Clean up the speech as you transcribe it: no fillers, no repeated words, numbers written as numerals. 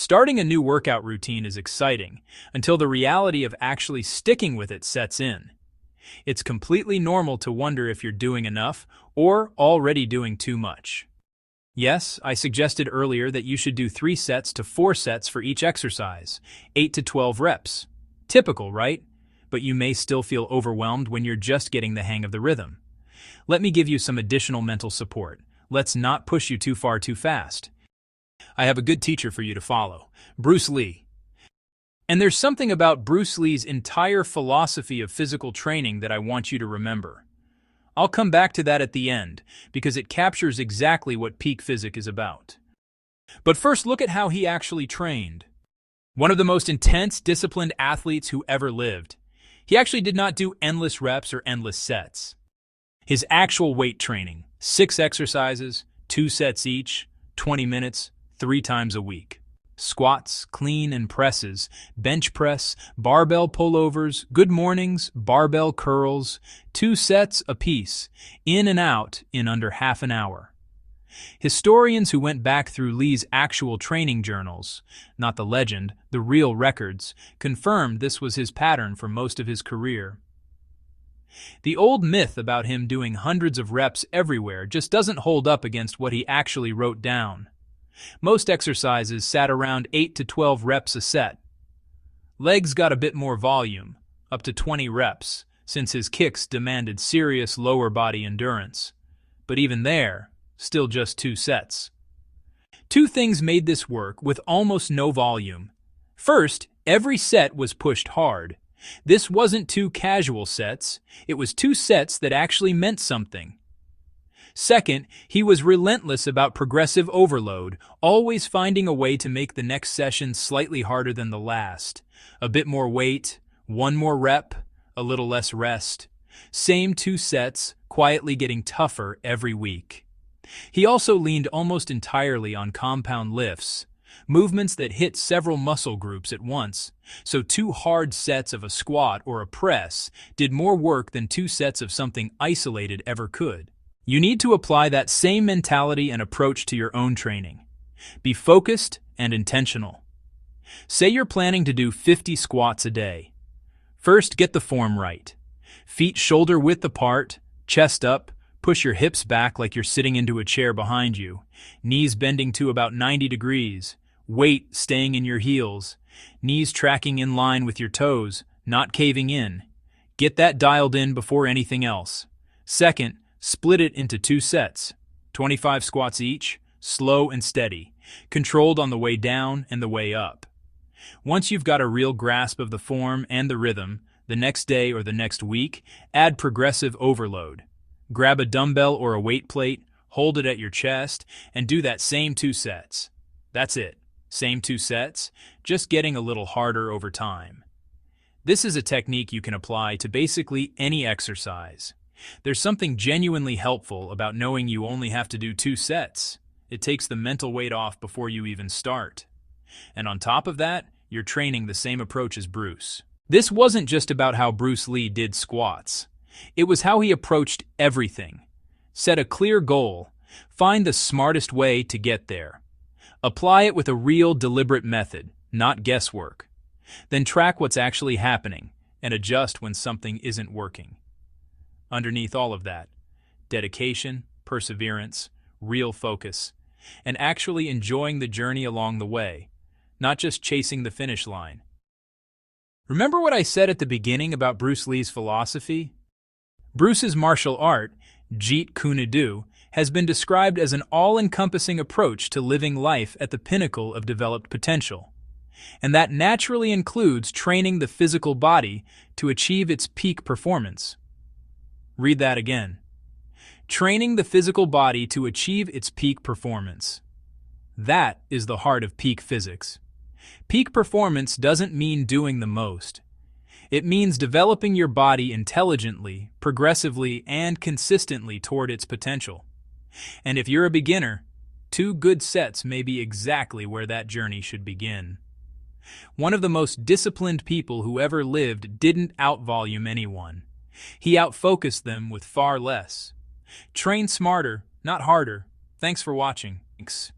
Starting a new workout routine is exciting until the reality of actually sticking with it sets in. It's completely normal to wonder if you're doing enough or already doing too much. Yes, I suggested earlier that you should do 3 sets to 4 sets for each exercise, 8 to 12 reps. Typical, right? But you may still feel overwhelmed when you're just getting the hang of the rhythm. Let me give you some additional mental support. Let's not push you too far too fast. I have a good teacher for you to follow, Bruce Lee. And there's something about Bruce Lee's entire philosophy of physical training that I want you to remember. I'll come back to that at the end, because it captures exactly what peak physics is about. But first, look at how he actually trained. One of the most intense, disciplined athletes who ever lived. He actually did not do endless reps or endless sets. His actual weight training, 6 exercises, 2 sets each, 20 minutes, 3 times a week. Squats, clean and presses, bench press, barbell pullovers, good mornings, barbell curls, 2 sets apiece, in and out in under half an hour. Historians who went back through Lee's actual training journals, not the legend, the real records, confirmed this was his pattern for most of his career. The old myth about him doing hundreds of reps everywhere just doesn't hold up against what he actually wrote down. Most exercises sat around 8 to 12 reps a set. Legs got a bit more volume, up to 20 reps, since his kicks demanded serious lower body endurance. But even there, still just 2 sets. 2 things made this work with almost no volume. First, every set was pushed hard. This wasn't 2 casual sets, it was 2 sets that actually meant something. Second, he was relentless about progressive overload, always finding a way to make the next session slightly harder than the last. A bit more weight, 1 more rep, a little less rest. Same 2 sets, quietly getting tougher every week. He also leaned almost entirely on compound lifts, movements that hit several muscle groups at once, so 2 hard sets of a squat or a press did more work than 2 sets of something isolated ever could. You need to apply that same mentality and approach to your own training. Be focused and intentional. Say you're planning to do 50 squats a day. First, get the form right. Feet shoulder width apart, chest up, push your hips back like you're sitting into a chair behind you, knees bending to about 90 degrees, weight staying in your heels, knees tracking in line with your toes, not caving in. Get that dialed in before anything else. Second, split it into 2 sets, 25 squats each, slow and steady, controlled on the way down and the way up. Once you've got a real grasp of the form and the rhythm, the next day or the next week, add progressive overload. Grab a dumbbell or a weight plate, hold it at your chest, and do that same 2 sets. That's it. Same 2 sets, just getting a little harder over time. This is a technique you can apply to basically any exercise. There's something genuinely helpful about knowing you only have to do 2 sets. It takes the mental weight off before you even start. And on top of that, you're training the same approach as Bruce. This wasn't just about how Bruce Lee did squats. It was how he approached everything. Set a clear goal. Find the smartest way to get there. Apply it with a real deliberate method, not guesswork. Then track what's actually happening and adjust when something isn't working. Underneath all of that, dedication, perseverance, real focus, and actually enjoying the journey along the way, not just chasing the finish line. Remember what I said at the beginning about Bruce Lee's philosophy? Bruce's martial art, Jeet Kune Do, has been described as an all-encompassing approach to living life at the pinnacle of developed potential. And that naturally includes training the physical body to achieve its peak performance. Read that again. Training the physical body to achieve its peak performance. That is the heart of peak physics. Peak performance doesn't mean doing the most. It means developing your body intelligently, progressively, and consistently toward its potential. And if you're a beginner, 2 good sets may be exactly where that journey should begin. One of the most disciplined people who ever lived didn't outvolume anyone. He outfocused them with far less. Train smarter, not harder. Thanks for watching. Thanks.